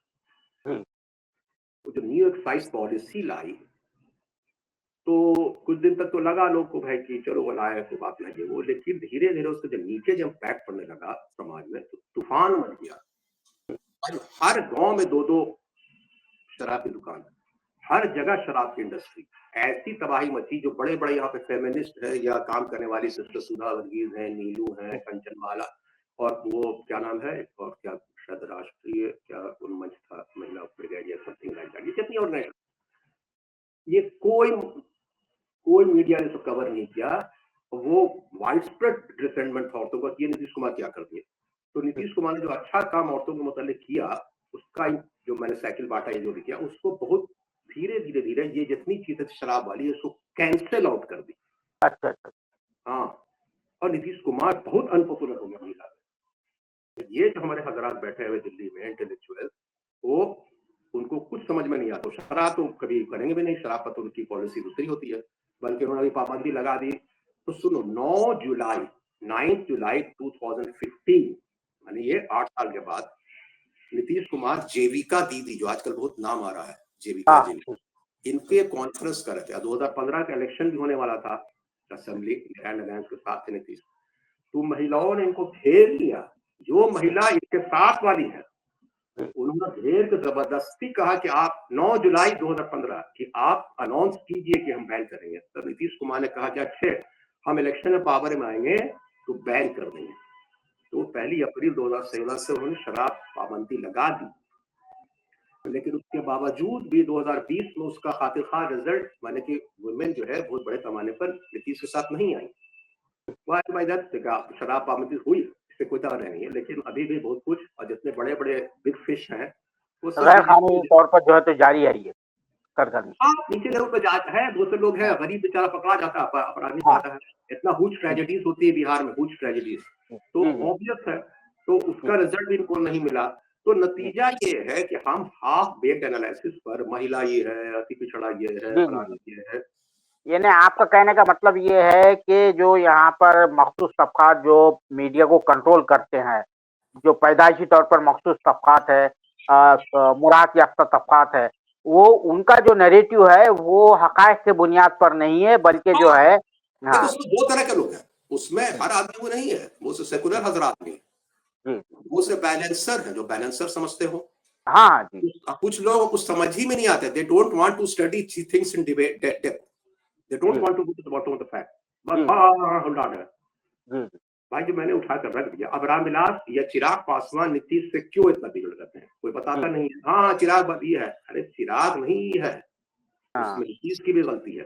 S2: वो जो न्यू एक्साइज पॉलिसी लाई, तो कुछ दिन तक तो लगा लोग को भाई कि चलो वो लाया तो बात नहीं है वो, लेकिन धीरे धीरे उसके जब नीचे जब इम्पैक्ट पड़ने लगा समाज में, तो तूफान मच गया। आज हर गांव में 2-2 शराब की दुकान, हर जगह शराब की इंडस्ट्री, ऐसी तबाही मची। जो बड़े बड़े यहाँ पे फेमिनिस्ट है या काम करने वाली सिस्टर सुधा वर्गीज है, नीलू है, कंचनवाला, और वो क्या नाम है, और क्या शायद राष्ट्रीय क्या उन मंच था, महिला ब्रिगेड या समथिंग लाइक दैट, ये कितनी ऑर्गेनाइजेशन, ये कोई मीडिया ने इसको कवर नहीं किया। वो वाइड स्प्रेड रिसेंटमेंट था औरतों का, ये नीतीश कुमार क्या कर दिए। तो नीतीश कुमार ने जो अच्छा काम औरतों के मुतालिक किया, उसका जो मैंने साइकिल बांटा, ये जो भी किया, उसको बहुत धीरे धीरे धीरे ये जितनी चीजें शराब वाली है उसको कैंसिल आउट कर दी।
S1: अच्छा।
S2: हाँ, और नीतीश कुमार बहुत अनपॉपुलर हो गया महिला में। ये जो हमारे हजरात बैठे हुए दिल्ली में इंटेलेक्चुअल, वो उनको कुछ समझ में नहीं आता। शराब तो कभी करेंगे भी नहीं, शराब पर तो उनकी पॉलिसी दूसरी होती है, बल्कि उन्होंने अभी पाबंदी लगा दी। तो सुनो, 9 जुलाई 2015, यानी ये 8 साल के बाद, नीतीश कुमार जेविका दीदी, जो आजकल बहुत नाम आ रहा है, जेविका जी, इनके कॉन्फ्रेंस कर रहे थे। 2015 का इलेक्शन भी होने वाला था, असेंबली एंड अलायंस के साथ थे नीतीश। तो महिलाओं ने इनको घेर लिया, जो महिला इसके साथ वाली है उन्होंने घेर के जबरदस्ती कहा कि आप 9 जुलाई 2015 कि आप अनाउंस कीजिए कि हम बैन करेंगे। तब नीतीश कुमार ने कहा कि अच्छे, हम इलेक्शन में पावर में आएंगे तो बैन कर देंगे। तो 1 अप्रैल 2016 से उन्होंने शराब पाबंदी लगा दी, लेकिन उसके बावजूद भी 2020 में उसका खातिर खा रिजल्ट, माने कि वुमेन जो है बहुत बड़े पैमाने पर नीतीश के साथ नहीं आई। शराब पाबंदी हुई, इससे कोई तरह नहीं है, लेकिन अभी भी बहुत कुछ, और जितने बड़े बड़े बिग फिश हैं वो सब
S1: गैर कानूनी तौर पर जो है तो जारी है ये करगनी।
S2: हाँ, नीचे लेवल पे जाता है, दूसरे लोग हैं, गरीब बेचारा पकड़ा जाता है, अपराधी जाता है। इतना हुज ट्रेजेडीज होती है बिहार में, हुज ट्रेजेडीज, तो ऑब्वियस है, तो उसका रिजल्ट भी इनको नहीं मिला। तो नतीजा ये है कि हम हाफ बेक्ड एनालिसिस पर, महिला ये है, अति पिछड़ा ये है, फलाना ये है।
S1: यानी आपका कहने का मतलब ये है कि जो यहाँ पर मखसूस तबकात जो मीडिया को कंट्रोल करते हैं, जो पैदाइशी तौर पर मखसूस तबकात है, मुराद याफ्ता तबकात है, वो उनका जो नैरेटिव है वो हकायक के बुनियाद पर नहीं है, बल्कि जो है
S2: देखो उसमें 2 तरह के लोग हैं, उसमें हर आदमी वो नहीं है, वो सेकुलर हजरात नहीं, वो से बैलेंसर है, जो बैलेंसर समझते हो।
S1: हाँ जी,
S2: कुछ लोग कुछ समझ ही में नहीं आते, they don't want to study things in depth, they don't want to go to the bottom of the fact, बस हाँ है। भाई जो मैंने उठा कर रख दिया, अब रामविलास या चिराग पासवान नीतीश से क्यों इतना बिगड़ करते हैं, कोई बताता नहीं है। हाँ चिराग बदी है, अरे चिराग नहीं है, इसमें नीतीश की भी गलती है।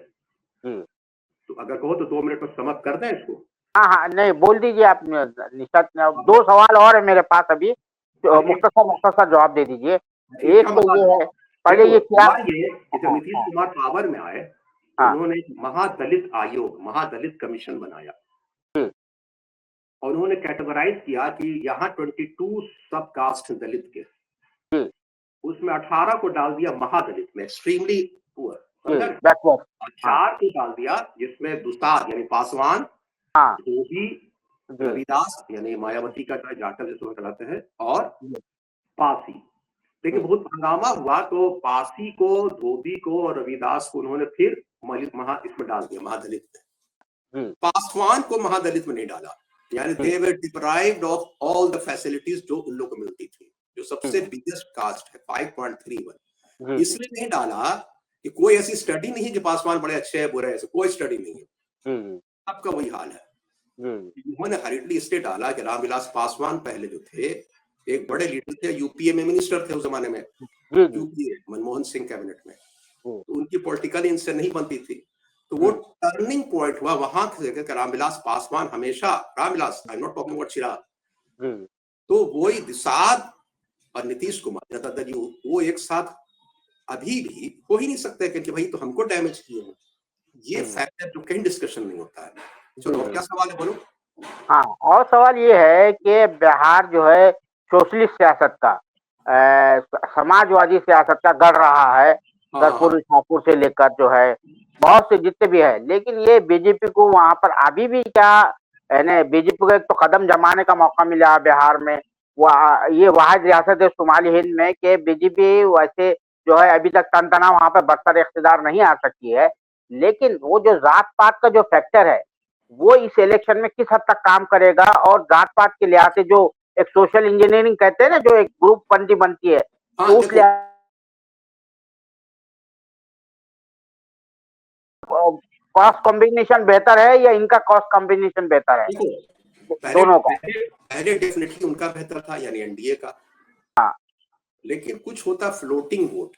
S2: तो अगर कहो तो 2 मिनट में समझ कर दें इसको।
S1: हाँ, नहीं बोल दीजिए आप निशात। 2 सवाल और है मेरे पास अभी, तो मुख्तसर जवाब दे दीजिए। एक तो ये है, पहले ये क्या
S2: जब नीतीश कुमार पावर में आए, उन्होंने महादलित आयोग, महादलित कमीशन बनाया, और उन्होंने कैटेगराइज किया कि यहाँ 22 सब कास्ट दलित के, उसमें 18 को डाल दिया महादलित में, एक्सट्रीमली पुअर, 4 को डाल दिया जिसमें दुसाद यानी पासवान, धोबी, रविदास यानी मायावती का जाटव जिसको कहलाते हैं, और पासी। देखिए बहुत हंगामा हुआ, तो पासी को, धोबी को और रविदास को उन्होंने फिर इसमें डाल दिया, महादलित में। पासवान को महादलित में नहीं डाला, यानी they were deprived of all the facilities जो उन लोगों को मिलती थी, जो सबसे बिगेस्ट कास्ट है 5.31। इसलिए नहीं डाला कि कोई ऐसी स्टडी नहीं है कि पासवान बड़े अच्छे हैं बुरे, ऐसे कोई स्टडी नहीं है, आपका वही हाल है। उन्होंने हरिटली इसलिए डाला कि रामविलास पासवान पहले जो थे एक बड़े लीडर थे, यूपीए में मिनिस्टर थे उस जमाने में, यूपीए मनमोहन सिंह कैबिनेट में, तो उनकी पॉलिटिकल इनसे नहीं बनती थी। तो वो टर्निंग पॉइंट हुआ वहां से, रामविलास पासवान हमेशा, Ramvilas I am not talking about Chirag, तो वही दुसाद और नीतीश कुमार जनता दल वो एक साथ अभी भी हो ही नहीं सकते, क्योंकि भाई तो हमको डैमेज किए हैं, ये फैक्टर जो कहीं डिस्कशन नहीं होता है। चलो क्या सवाल है, बोलो।
S1: हाँ, और सवाल ये है कि बिहार जो है सोशलिस्ट सियासत का समाजवादी सियासत का गढ़ रहा है,
S2: हाँ हाँ हाँ।
S1: कर्पूरी ठाकुर से लेकर जो है बहुत से जितने भी है, लेकिन ये बीजेपी को वहाँ पर अभी भी क्या है ना, बीजेपी को एक तो कदम जमाने का मौका मिला बिहार में। ये वाहिद रियासत है शुमाली हिंद में कि बीजेपी वैसे जो है अभी तक तनतना वहाँ पर बरसर इख्तिदार नहीं आ सकी है, लेकिन वो जो जात पात का जो फैक्टर है वो इस इलेक्शन में किस हद तक काम करेगा, और जात पात के लिहाज से जो एक सोशल इंजीनियरिंग कहते हैं ना, जो एक ग्रुप पंथी बनती है,
S2: हाँ
S1: तो उस
S2: देखो,
S1: लिहाज कॉस्ट कॉम्बिनेशन बेहतर है या इनका कॉस्ट कॉम्बिनेशन बेहतर है
S2: देखो पहले
S1: दोनों का?
S2: पहले पहले डेफिनेटली उनका बेहतर था, यानी एनडीए का।
S1: हाँ,
S2: लेकिन कुछ होता फ्लोटिंग वोट,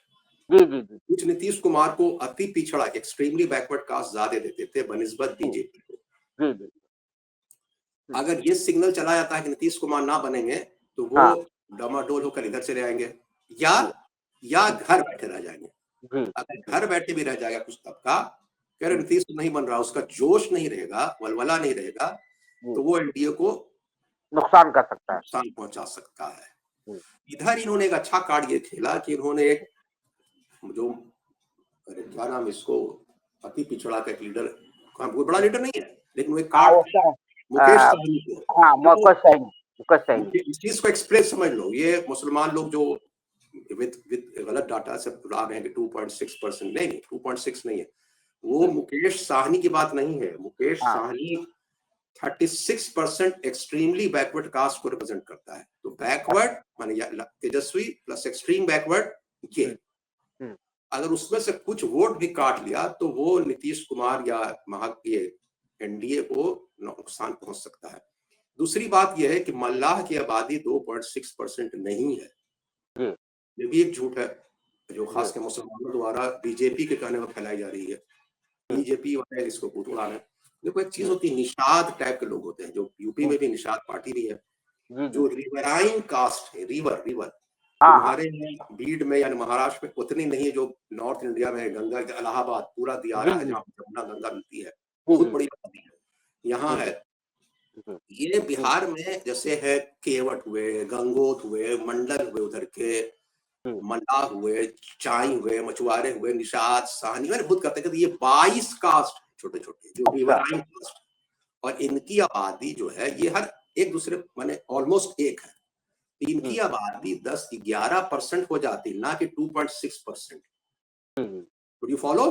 S1: जी जी जी
S2: कुछ नीतीश कुमार को अति पिछड़ा एक्सट्रीमली बैकवर्ड कास्ट ज्यादा देते थे बनिस्बत
S1: जी
S2: बीजेपी को।
S1: जी जी।
S2: अगर ये सिग्नल चला जाता है कि नीतीश कुमार ना बनेंगे तो वो
S1: हाँ
S2: डमाडोल होकर इधर चले आएंगे, या
S1: जी
S2: या घर बैठे रह जाएंगे।
S1: जी
S2: अगर घर बैठे भी रह जाएगा कुछ तबका, कह रहे नीतीश नहीं बन रहा, उसका जोश नहीं रहेगा, वलवला नहीं रहेगा,
S1: जी,
S2: तो वो एनडीए को
S1: नुकसान कर सकता है।
S2: नुकसान पहुंचा सकता है।
S1: जी
S2: इधर इन्होंने एक अच्छा कार्ड ये खेला कि इन्होंने एक जो, अरे क्या नाम इसको, अति पिछड़ा का एक लीडर, कोई बड़ा लीडर नहीं है, लेकिन वो एक
S1: हाँ,
S2: कार्ड
S1: वो क्या
S2: मुकेश
S1: आ,
S2: सहनी को।
S1: हाँ,
S2: देखो,
S1: मुकेश सैनी, मुकेश सैनी।
S2: इस चीज को एक्सप्रेस समझ लो, ये मुसलमान लोग जो विद गलत डाटा से उड़ा रहे हैं कि 2.6% नहीं, 2.6 नहीं है, वो मुकेश साहनी की बात नहीं है। मुकेश
S1: हाँ
S2: साहनी 36% एक्सट्रीमली बैकवर्ड कास्ट को रिप्रेजेंट करता है। तो बैकवर्ड माने तेजस्वी प्लस एक्सट्रीम बैकवर्ड, ये
S1: हम्म,
S2: अगर उसमें से कुछ वोट भी काट लिया तो वो नीतीश कुमार या ये एनडीए को नुकसान पहुंच सकता है। दूसरी बात यह है कि मल्लाह की आबादी 2.6% नहीं है,
S1: जी
S2: ये भी एक झूठ है जो
S1: जी
S2: खास के मुसलमानों द्वारा बीजेपी के कहने में फैलाई जा रही है। बीजेपी वाले इसको पुतला है। देखो एक चीज
S1: जी
S2: होती है, निषाद टाइप के लोग होते हैं, जो यूपी
S1: जी
S2: में भी निषाद पार्टी भी है,
S1: जी जी।
S2: जो रिवराइन कास्ट है, रिवर रिवर
S1: हाँ हाँ।
S2: तुम्हारे यहाँ बीड में या महाराष्ट्र में उतनी नहीं है जो नॉर्थ इंडिया में है। गंगा इलाहाबाद पूरा
S1: जी
S2: दियारा है
S1: जी
S2: जहाँ जमुना गंगा मिलती है,
S1: जी
S2: बहुत
S1: जी
S2: बड़ी नदी है यहाँ
S1: जी
S2: है।
S1: जी
S2: ये
S1: जी
S2: बिहार में जैसे है केवट हुए, गंगोत हुए, मंडल हुए, उधर के
S1: जी
S2: मल्लाह हुए, चाई हुए, मछुआरे हुए, निषाद साहनी, मैंने खुद करते ये 22 कास्ट छोटे छोटे जो
S1: अच्छा।
S2: रिवराइन कास्ट, और इनकी आबादी जो है ये हर एक दूसरे माने ऑलमोस्ट एक है। इनकी
S1: जी
S2: आबादी 10-11% हो जाती, ना कि 2.6%।
S1: जी।
S2: Do you follow?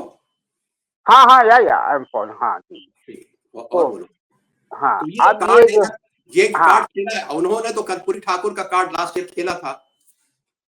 S1: हाँ हाँ, या आई एम फॉलो, हाँ जी।
S2: और
S1: तो
S2: बोलो।
S1: हाँ,
S2: तो ये
S1: अब ये
S2: कार्ड,
S1: जो
S2: ये
S1: हाँ,
S2: कार्ड खेला है उन्होंने, तो कर्पूरी ठाकुर का कार्ड लास्ट ईयर खेला था।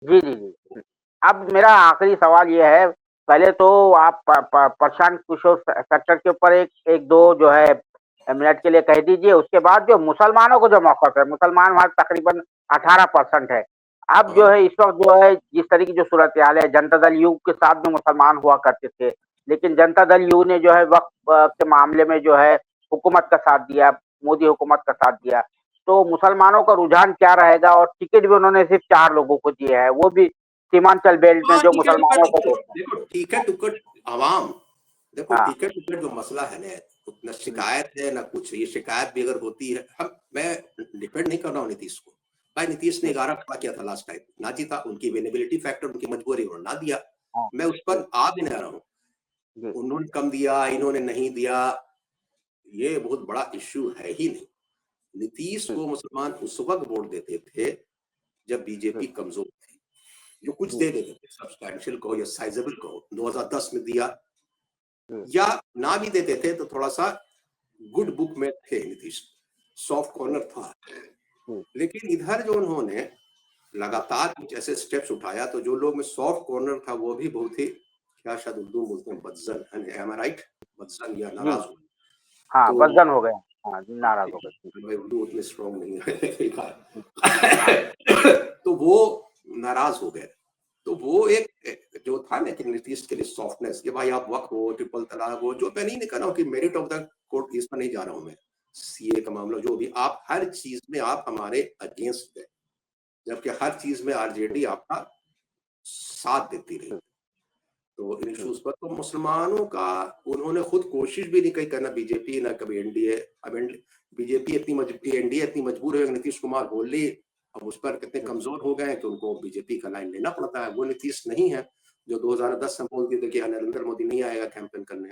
S1: जी जी जी। अब मेरा आखिरी सवाल ये है, पहले तो आप प्रशांत किशोर फैक्टर के ऊपर एक एक दो जो है मिनट के लिए कह दीजिए, उसके बाद जो मुसलमानों को जो मौकफ है, मुसलमान वहाँ तकरीबन 18% है। अब जो
S2: हाँ
S1: है इस वक्त जो है जिस तरह की जो सूरत हाल है, जनता दल यू के साथ में मुसलमान हुआ करते थे, लेकिन जनता दल यू ने जो है वक्त के मामले में जो है हुकूमत का साथ दिया, मोदी हुकूमत का साथ दिया। तो मुसलमानों का रुझान क्या रहेगा, और टिकट भी उन्होंने सिर्फ 4 लोगों को दिए है, वो भी सीमांचल बेल्ट में
S2: हाँ,
S1: जो
S2: टिकट
S1: मुसलमानों
S2: टिकट
S1: को
S2: देखो
S1: देते हैं।
S2: देखो टिकट टिकट आवाम, देखो
S1: हाँ,
S2: टिकट टिकट जो मसला है ना, न
S1: हुँ,
S2: शिकायत है ना कुछ। ये शिकायत भी अगर होती है, हम मैं डिपेंड नहीं कर रहा हूँ नीतीश को। भाई नीतीश ने
S1: हुँ,
S2: 11 खड़ा किया था लास्ट टाइम, ना जीता, उनकी अवेलेबिलिटी फैक्टर, उनकी मजबूरी, उन्होंने ना दिया।
S1: हाँ,
S2: मैं उस
S1: जी,
S2: पर आ भी नहीं रहा हूँ,
S1: जी,
S2: उन्होंने कम दिया, इन्होंने नहीं दिया, ये बहुत बड़ा इश्यू है ही नहीं। नीतीश
S1: जी,
S2: को मुसलमान उस वक्त वोट देते थे जब
S1: जी,
S2: बीजेपी कमजोर थी, जो कुछ
S1: जी,
S2: दे देते थे, सब्सटैंशियल कहो या साइजेबल कहो, 2010 में दिया,
S1: जी,
S2: या ना भी देते थे तो थोड़ा सा गुड बुक में थे नीतीश, सॉफ्ट
S1: जी,
S2: कॉर्नर था।
S1: जी,
S2: लेकिन इधर जो उन्होंने लगातार कुछ ऐसे स्टेप्स उठाया, तो जो लोग में सॉफ्ट कॉर्नर था वो भी बहुत ही, क्या शायद उर्दू में बोलते हैं बदजन, एम आई राइट, बदजन या
S1: जी,
S2: नाराज हुए।
S1: हाँ,
S2: तो
S1: बदगन हो गए। हाँ जी, नाराज़ हो गए।
S2: मैं उर्दू उतने स्ट्रॉन्ग नहीं है
S1: जी, हाँ,
S2: तो वो नाराज हो गए। तो वो एक जो था ना कि नीतीश के लिए सॉफ्टनेस, कि भाई आप वक्त हो, ट्रिपल तलाक हो, जो मैं नहीं कर रहा हूँ कि मेरिट ऑफ द कोर्ट इस पर नहीं जा रहा हूँ मैं, सीए का मामला जो भी, आप हर चीज में आप हमारे अगेंस्ट है, जबकि हर चीज में
S1: जी,
S2: आरजेडी आपका साथ देती रही।
S1: जी,
S2: तो इन इश्यूज पर तो मुसलमानों का उन्होंने खुद कोशिश भी नहीं कही करना, बीजेपी ना कभी एनडीए। अब बीजेपी एनडीए इतनी मजबूर है, नीतीश कुमार होली अब उस पर कितने कमजोर हो गए कि उनको बीजेपी का लाइन लेना पड़ता है। वो नीतीश नहीं है जो 2010 में बोल दिए थे कि नरेंद्र मोदी नहीं आएगा कैंपेन करने।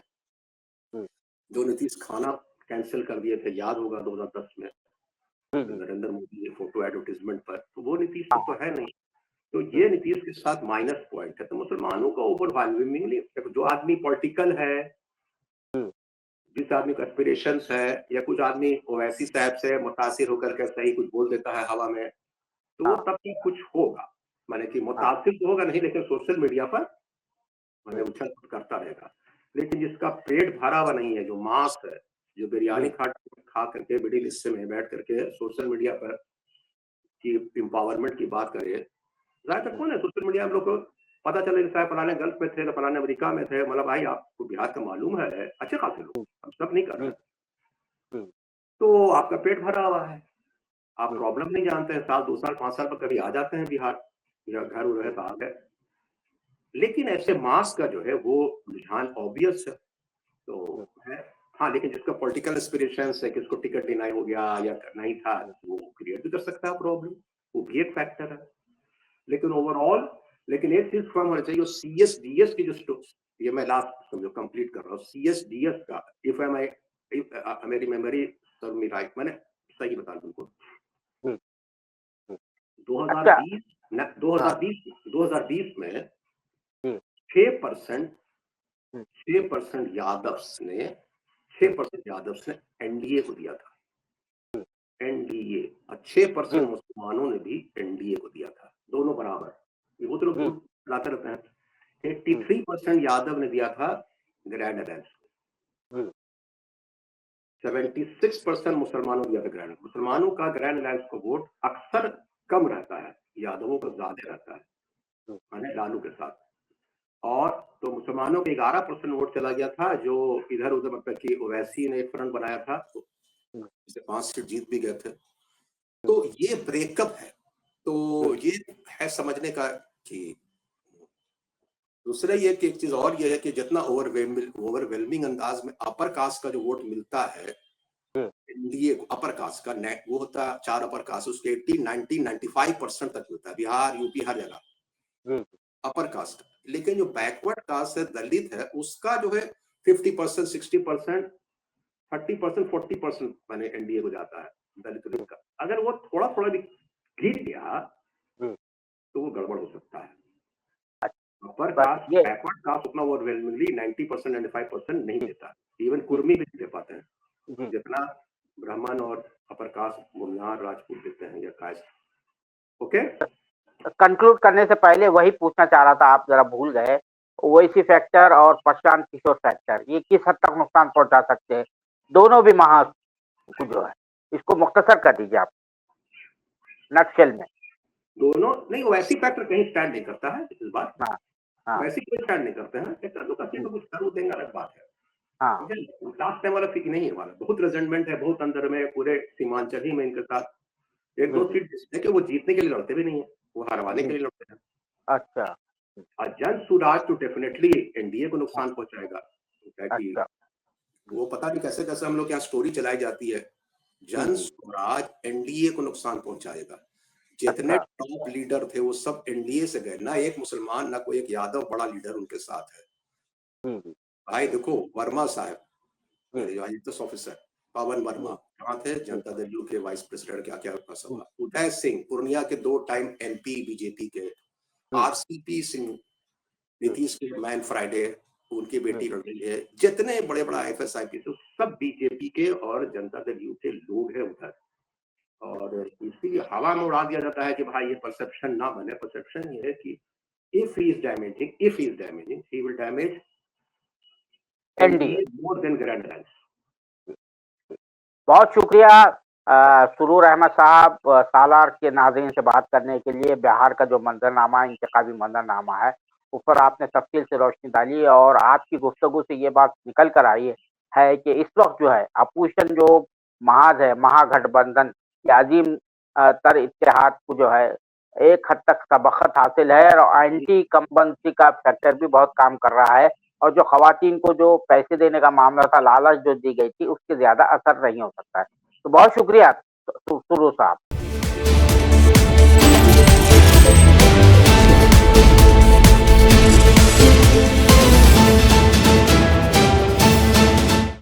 S2: जो नीतीश खाना कैंसिल कर दिए थे, याद होगा 2010 में नरेंद्र मोदी के फोटो एडवर्टीजमेंट पर, तो वो नीतीश तो है नहीं। तो ये नीतीश के साथ माइनस पॉइंट है। तो मुसलमानों का ओवर वैल्यूमिंगली जो आदमी पॉलिटिकल है, जिस आदमी का एस्पिरेशंस है, या कुछ आदमी ओवैसी साहब से मुतासिर होकर के सही कुछ बोल देता है हवा में, तो वो तब भी कुछ होगा। माने कि मुतासिर तो होगा नहीं, लेकिन सोशल मीडिया पर मैंने उछल करता रहेगा। लेकिन जिसका पेट भरा हुआ नहीं है, जो मांस है, जो बिरयानी खा करके मिडिल ईस्ट में बैठ करके सोशल मीडिया पर की एम्पावरमेंट की बात करे, ज्यादातर कौन है सोशल मीडिया में? लोग को पता चले कि फलाने गल्फ में थे, फलाने अमेरिका में थे, मतलब भाई आपको बिहार का मालूम है, अच्छे खासे लोग, हम सब नहीं कर रहे। तो आपका पेट भरा हुआ है, आप प्रॉब्लम नहीं जानते हैं, साल 2 साल 5 साल पर कभी आ जाते हैं बिहार, या घर रहे तो आ गए। लेकिन ऐसे मास का जो है वो रुझान ऑब्वियस है, तो है। हाँ, लेकिन जिसका पॉलिटिकल एस्पिरेशन है, किसको टिकट डिनाई हो गया या नहीं था, वो क्रिएट भी कर सकता है प्रॉब्लम, वो भी एक फैक्टर है। लेकिन ओवरऑल, लेकिन एक चीज फॉर्म होना चाहिए, CSDS की जो, ये मैं लास्ट समझो कंप्लीट कर रहा हूँ, CSDS का, इफ मेरी मेमोरी सर्व मी राइट, मैंने सही बता दूं तुमको, 2020 में 6% यादव्स ने एनडीए को दिया था, एनडीए, और 6% मुसलमानों ने भी एनडीए को दिया था, दोनों बराबर। ये वो तो लोग झूठ लाते रहते हैं। 83% यादव ने दिया था ग्रैंड अलायंस को, 76% मुसलमानों ने दिया था ग्रैंड। मुसलमानों का ग्रैंड अलायंस को वोट अक्सर कम रहता है, यादवों का ज्यादा रहता है, माने लालू के साथ। और तो मुसलमानों के 11% वोट चला गया था, जो इधर उधर, मतलब कि ओवैसी ने एक फ्रंट बनाया था, तो 5 सीट जीत भी गए थे। तो ये ब्रेकअप है, तो ये है समझने का। कि दूसरा ये कि एक चीज और ये है कि जितना ओवरवेलमिंग अंदाज में अपर कास्ट का जो वोट मिलता है एनडीए को, अपर कास्ट का नेट वो होता है 4 अपर कास्ट, उसके 80, 90, 95% तक मिलता है, बिहार यूपी हर जगह अपर कास्ट। लेकिन जो बैकवर्ड कास्ट है, दलित है, उसका जो है 50%, 60%, 30%, 40% मैंने एनडीए को जाता है दलित का। अगर वो थोड़ा थोड़ा भी गिर गया तो वो गड़बड़ हो सकता है। अपर कास्ट, बैकवर्ड कास्ट उतना ओवरवेलमिंगली 90%, 95% नहीं देता, इवन कुर्मी भी दे पाते हैं जितना ब्राह्मण और अपर कास्ट मुन्नार राजपूत देते हैं या कास्ट। ओके,
S1: कंक्लूड करने से पहले वही पूछना चाह रहा था, आप जरा भूल गए, ओवैसी फैक्टर और प्रशांत किशोर फैक्टर, ये किस हद तक नुकसान पहुंचा सकते हैं? दोनों भी महा जो है, इसको मुख्तसर कर दीजिए आप नटशेल में।
S2: दोनों नहीं, ओवैसी फैक्टर कहीं स्टैंड नहीं करता है इस बार। वैसे कोई स्टैंड नहीं करते हैं, कुछ कर देंगे अलग बात है। लास्ट टाइम वाला फिक नहीं है, वाला बहुत रिजेंटमेंट है, बहुत अंदर में, पूरे सीमांचल ही में इनके साथ 1-2 सीट जिसने कि वो जीतने के लिए लड़ते भी नहीं है, वो हरवाने के लिए लड़ते हैं।
S1: अच्छा,
S2: जन स्वराज तो डेफिनेटली एनडीए को नुकसान पहुंचाएगा।
S1: अच्छा।
S2: वो पता नहीं कैसे कैसे हम लोग यहाँ स्टोरी चलाई जाती है, जन स्वराज एनडीए को नुकसान पहुंचाएगा। जितने टॉप लीडर थे वो सब एनडीए से गए, ना एक मुसलमान, ना कोई एक यादव बड़ा लीडर उनके साथ है। भाई देखो, वर्मा साहब IAS ऑफिसर पवन वर्मा कहाँ थे? जनता दल यू के वाइस प्रेसिडेंट, क्या क्या सभा। उदय सिंह पूर्णिया के 2 टाइम MP बीजेपी के, RCP सिंह नीतीश के मैन फ्राइडे, उनकी बेटी लड़ रही है। जितने बड़े बड़ा IFS IPS सब बीजेपी के और जनता दल यू के लोग हैं उधर। और इसी हवा में उड़ा दिया जाता है कि भाई ये परसेप्शन ना बने। परसेप्शन ये है कि if he is damaging, he will damage NDA more than Grand Alliance.
S1: बहुत शुक्रिया सुरूर अहमद साहब, सालार के नाज़रीन से बात करने के लिए। बिहार का जो मंजरनामा, इंतखाबी मंजरनामा है, उस पर आपने तफसील से रोशनी डाली, और आपकी गुफ्तगू से ये बात निकल कर आई है कि इस वक्त जो है अपोजिशन जो महाज है, महागठबंधन या अजीम तर इत्तेहाद को जो है एक हद तक सबक़त हासिल है और एंटी कंबेंसी का फैक्टर भी बहुत काम कर रहा है और जो ख़वातीन को जो पैसे देने का मामला था, लालच जो दी गई थी, उसके ज़्यादा असर नहीं हो सकता है। तो बहुत शुक्रिया सुरू साहब।